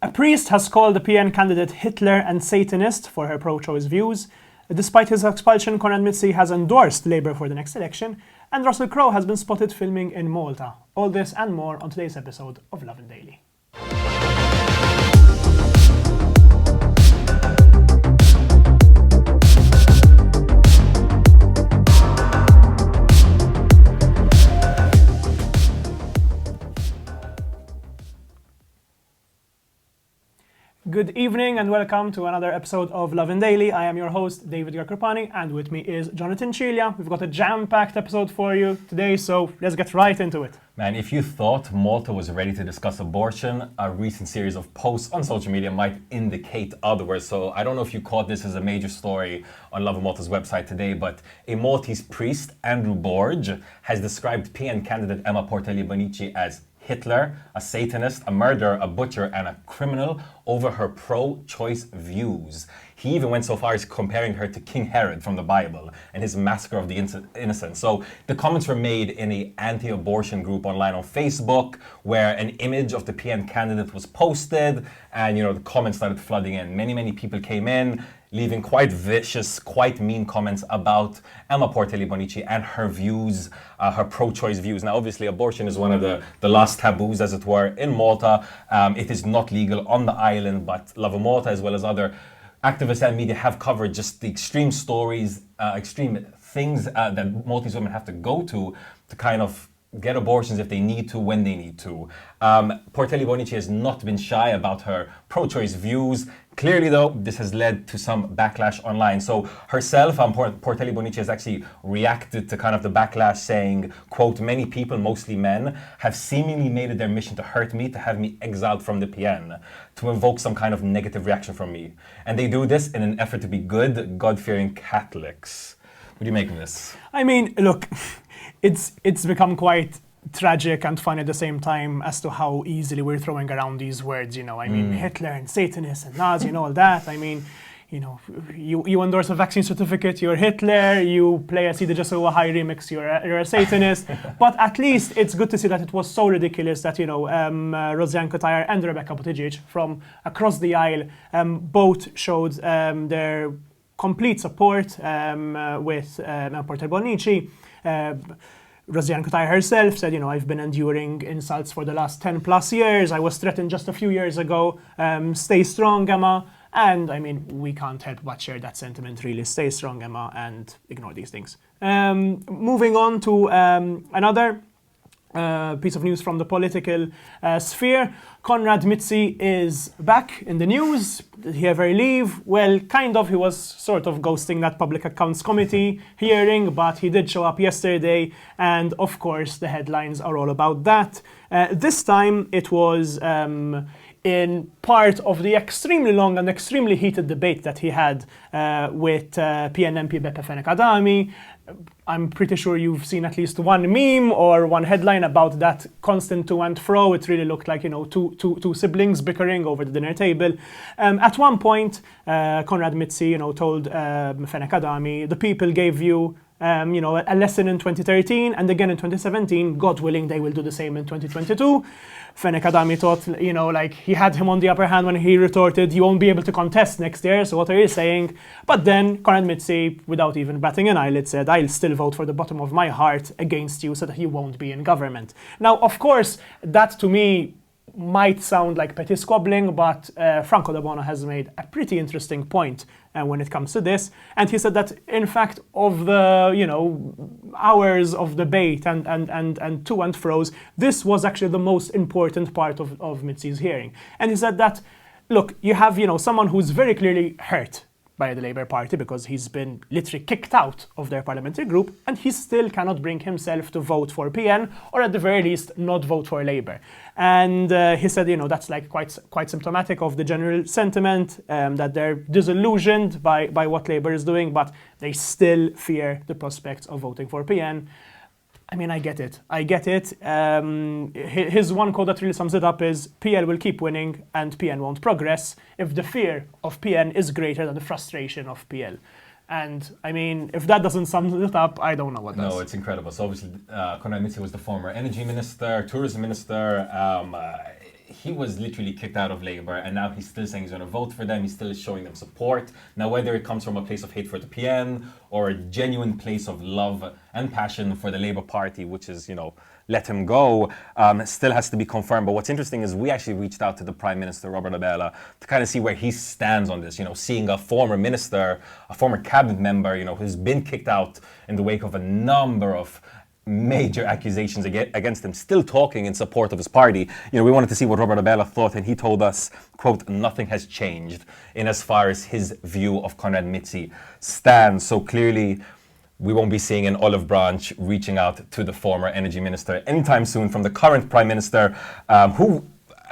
A priest has called the PN candidate Hitler and Satanist for her pro-choice views. Despite his expulsion, Konrad Mizzi has endorsed Labour for the next election, and Russell Crowe has been spotted filming in Malta. All this and more on today's episode of Lovin Daily. Good evening and welcome to another episode of Lovin Daily. I am your host, David Garkrapani, and with me is Jonathan Cilia. We've got a jam-packed episode for you today, so let's get right into it. Man, if you thought Malta was ready to discuss abortion, a recent series of posts on social media might indicate otherwise. So I don't know if you caught this as a major story on Lovin Malta's website today, but a Maltese priest, Andrew Borg, has described PN candidate Emma Portelli Bonici as Hitler, a Satanist, a murderer, a butcher, and a criminal over her pro-choice views. He even went so far as comparing her to King Herod from the Bible and his massacre of the innocent. So the comments were made in an anti-abortion group online on Facebook, where an image of the PN candidate was posted, and the comments started flooding in. Many people came in, leaving quite vicious, quite mean comments about Emma Portelli Bonici and her views, her pro-choice views. Now, obviously, abortion is one of the last taboos, as it were, in Malta. It is not legal on the island, but Lovin Malta, as well as other activists and media, have covered just the extreme stories, extreme things that Maltese women have to go to kind of get abortions if they need to, when they need to. Portelli Bonici has not been shy about her pro-choice views. Clearly, though, this has led to some backlash online. So herself, Portelli Bonici, has actually reacted to kind of the backlash, saying, quote, "Many people, mostly men, have seemingly made it their mission to hurt me, to have me exiled from the PN, to invoke some kind of negative reaction from me. And they do this in an effort to be good, God-fearing Catholics." What do you make of this? I mean, look, it's become quite tragic and funny at the same time as to how easily we're throwing around these words, Hitler and Satanist and Nazi and all that. I mean, you endorse a vaccine certificate, you're Hitler. You play a CD Jesu High remix, you're a Satanist. But at least it's good to see that it was so ridiculous that, Rosiane Cotillard and Rebecca Buttigieg from across the aisle both showed their complete support with Portelli Bonici. Rosiane Cotillard herself said, I've been enduring insults for the last 10 plus years. I was threatened just a few years ago. Stay strong, Emma. And I mean, we can't help but share that sentiment, really. Stay strong, Emma, and ignore these things. Moving on to another piece of news from the political sphere. Konrad Mizzi is back in the news. Did he ever leave? Well, kind of. He was sort of ghosting that Public Accounts Committee hearing, but he did show up yesterday, and of course the headlines are all about that. This time it was in part of the extremely long and extremely heated debate that he had with PN MP Beppe Fenech-Adami. I'm pretty sure you've seen at least one meme or one headline about that constant to and fro. It really looked like, two siblings bickering over the dinner table. At one point, Konrad Mizzi, told Fenech-Adami, the people gave you a lesson in 2013 and again in 2017. God willing, they will do the same in 2022. Fenech-Adami thought, he had him on the upper hand when he retorted, you won't be able to contest next year, so what are you saying? But then Konrad Mizzi, without even batting an eyelid, said, I'll still vote for the bottom of my heart against you so that you won't be in government. Now, of course, that to me might sound like petty squabbling, but Franco Da Bona has made a pretty interesting point when it comes to this. And he said that, in fact, of the, hours of debate and to and fro's, this was actually the most important part of Mizzi's hearing. And he said that, look, you have, someone who's very clearly hurt by the Labour Party because he's been literally kicked out of their parliamentary group, and he still cannot bring himself to vote for PN, or at the very least not vote for Labour. And he said, that's like quite symptomatic of the general sentiment, that they're disillusioned by what Labour is doing, but they still fear the prospects of voting for PN. I mean, I get it. His one quote that really sums it up is, PL will keep winning and PN won't progress if the fear of PN is greater than the frustration of PL. And I mean, if that doesn't sum it up, I don't know what does. No, it's incredible. So obviously, Konrad Mizzi was the former energy minister, tourism minister. he was literally kicked out of Labour, and now he's still saying he's going to vote for them. He's still showing them support. Now, whether it comes from a place of hate for the PN or a genuine place of love and passion for the Labour Party, which is, let him go, still has to be confirmed. But what's interesting is we actually reached out to the Prime Minister, Robert Abela, to kind of see where he stands on this. Seeing a former minister, a former cabinet member, who's been kicked out in the wake of a number of major accusations against him, still talking in support of his party. We wanted to see what Robert Abela thought, and he told us, quote, nothing has changed in as far as his view of Konrad Mizzi stands. So clearly, we won't be seeing an olive branch reaching out to the former energy minister anytime soon from the current prime minister, who,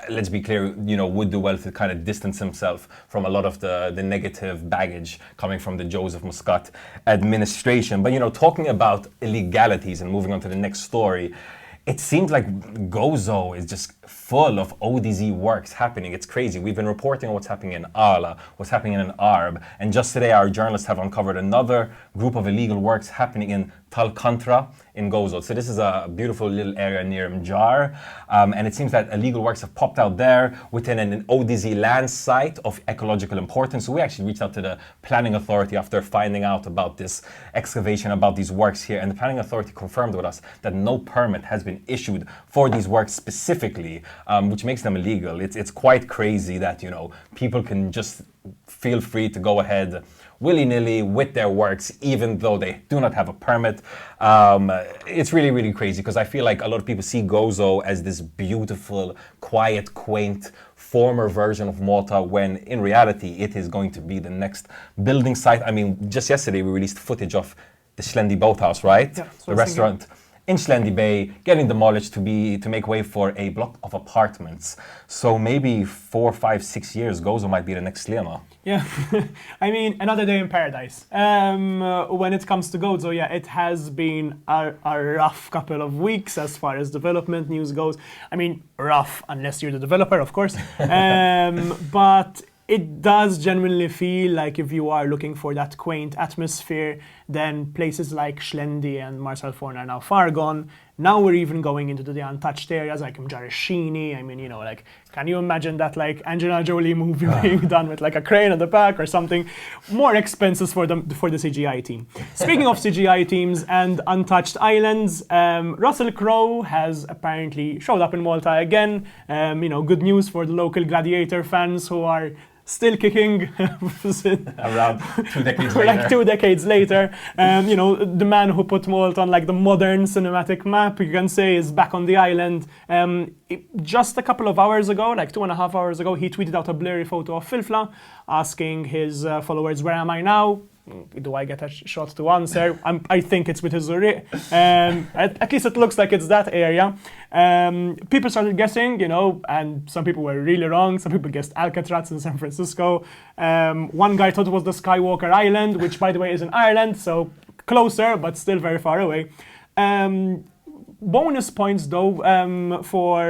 let's be clear, would do well to kind of distance himself from a lot of the negative baggage coming from the Joseph Muscat administration. But, talking about illegalities and moving on to the next story, it seems like Gozo is just full of ODZ works happening. It's crazy. We've been reporting on what's happening in Ala, what's happening in Arb, and just today our journalists have uncovered another group of illegal works happening in Tal Kantra in Gozo. So this is a beautiful little area near Mjar, and it seems that illegal works have popped out there within an ODZ land site of ecological importance. So we actually reached out to the planning authority after finding out about this excavation, about these works here, and the planning authority confirmed with us that no permit has been issued for these works specifically, which makes them illegal. It's quite crazy that, people can just feel free to go ahead willy-nilly with their works, even though they do not have a permit. It's really, really crazy, because I feel like a lot of people see Gozo as this beautiful, quiet, quaint, former version of Malta, when in reality it is going to be the next building site. I mean, just yesterday we released footage of the Shlendi Boathouse, right? Yeah, the restaurant in Shlendi Bay, getting demolished to make way for a block of apartments. So maybe 4, 5, 6 years, Gozo might be the next Slema. Yeah, I mean, another day in paradise. When it comes to Gozo, yeah, it has been a rough couple of weeks as far as development news goes. I mean, rough, unless you're the developer, of course. But it does genuinely feel like if you are looking for that quaint atmosphere, then places like Shlendi and Marsalforn are now far gone. Now we're even going into the untouched areas like Mjarashini. I mean, can you imagine that like Angelina Jolie movie being done with like a crane at the back or something? More expenses for the CGI team. Speaking of CGI teams and untouched islands, Russell Crowe has apparently showed up in Malta again. Good news for the local Gladiator fans who are still kicking around 2 decades later. Like 2 decades later. The man who put Malta on like the modern cinematic map, you can say, is back on the island. Just a couple of hours ago, like 2.5 hours ago, he tweeted out a blurry photo of Filfla, asking his followers, where am I now? Do I get a shot to answer? I think it's with his Zuri. At least it looks like it's that area. People started guessing, and some people were really wrong. Some people guessed Alcatraz in San Francisco. One guy thought it was the Skywalker Island, which, by the way, is in Ireland, so closer, but still very far away. Bonus points, though, for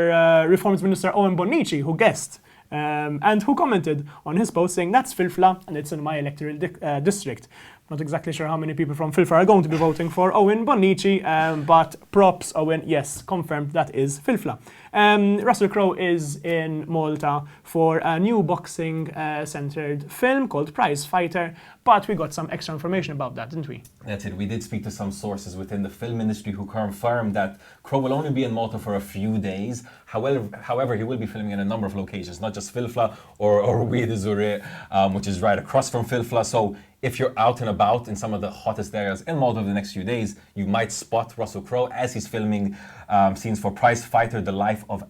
Reforms Minister Owen Bonnici, who guessed. And who commented on his post saying, that's Filfla and it's in my electoral district. Not exactly sure how many people from Filfla are going to be voting for Owen Bonnici, but props, Owen, yes, confirmed that is Filfla. Russell Crowe is in Malta for a new boxing-centered film called Prize Fighter, but we got some extra information about that, didn't we? That's it. We did speak to some sources within the film industry who confirmed that Crowe will only be in Malta for a few days. However, he will be filming in a number of locations, not just Filfla or Oued Zure, which is right across from Filfla. So if you're out and about in some of the hottest areas in Malta over the next few days, you might spot Russell Crowe as he's filming scenes for Prize Fighter, The Life of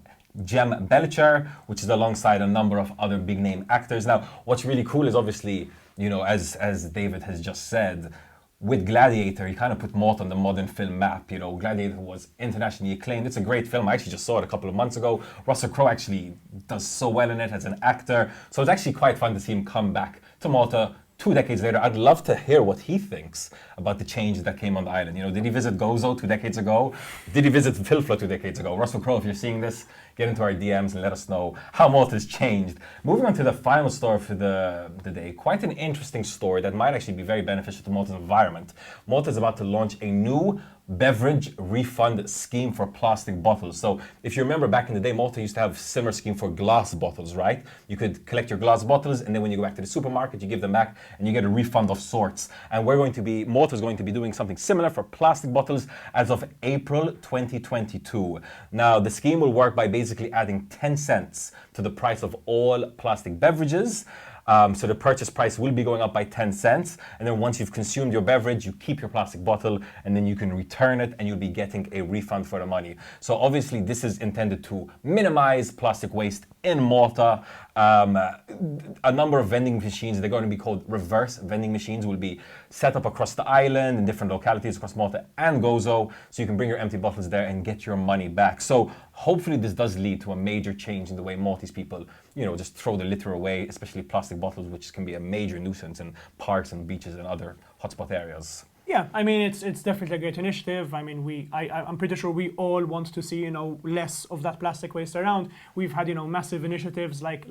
Jem Belcher, which is alongside a number of other big name actors. Now, what's really cool is obviously, as David has just said, with Gladiator, he kind of put Malta on the modern film map. Gladiator was internationally acclaimed. It's a great film. I actually just saw it a couple of months ago. Russell Crowe actually does so well in it as an actor. So it's actually quite fun to see him come back to Malta 2 decades later. I'd love to hear what he thinks about the changes that came on the island. Did he visit Gozo 2 decades ago? Did he visit Filfla 2 decades ago? Russell Crowe, if you're seeing this, get into our DMs and let us know how Malta's changed. Moving on to the final story for the day, quite an interesting story that might actually be very beneficial to Malta's environment. Malta is about to launch a new beverage refund scheme for plastic bottles. So if you remember back in the day, Malta used to have a similar scheme for glass bottles, right? You could collect your glass bottles, and then when you go back to the supermarket, you give them back and you get a refund of sorts. And Malta is going to be doing something similar for plastic bottles as of April 2022. Now, the scheme will work by basically adding 10 cents to the price of all plastic beverages. So the purchase price will be going up by 10 cents. And then once you've consumed your beverage, you keep your plastic bottle and then you can return it and you'll be getting a refund for the money. So obviously this is intended to minimize plastic waste in Malta. A number of vending machines, they're going to be called reverse vending machines, will be set up across the island in different localities across Malta and Gozo. So you can bring your empty bottles there and get your money back. So hopefully this does lead to a major change in the way Maltese people, just throw the litter away, especially plastic bottles, which can be a major nuisance in parks and beaches and other hotspot areas. Yeah, I mean, it's definitely a great initiative. I mean, I'm pretty sure we all want to see, less of that plastic waste around. We've had, massive initiatives like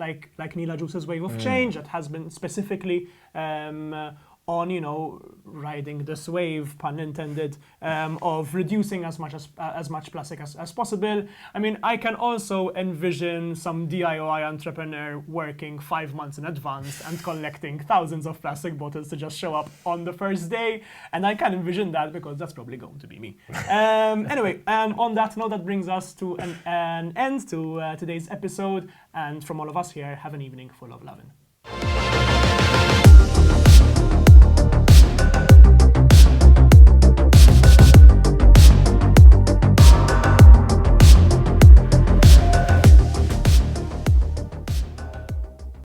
Nila Juice's Wave of Change that has been specifically on, riding this wave, pun intended, of reducing as much plastic as possible. I mean, I can also envision some DIY entrepreneur working 5 months in advance and collecting thousands of plastic bottles to just show up on the first day. And I can envision that because that's probably going to be me. Anyway, on that note, that brings us to an end to today's episode. And from all of us here, have an evening full of lovin'.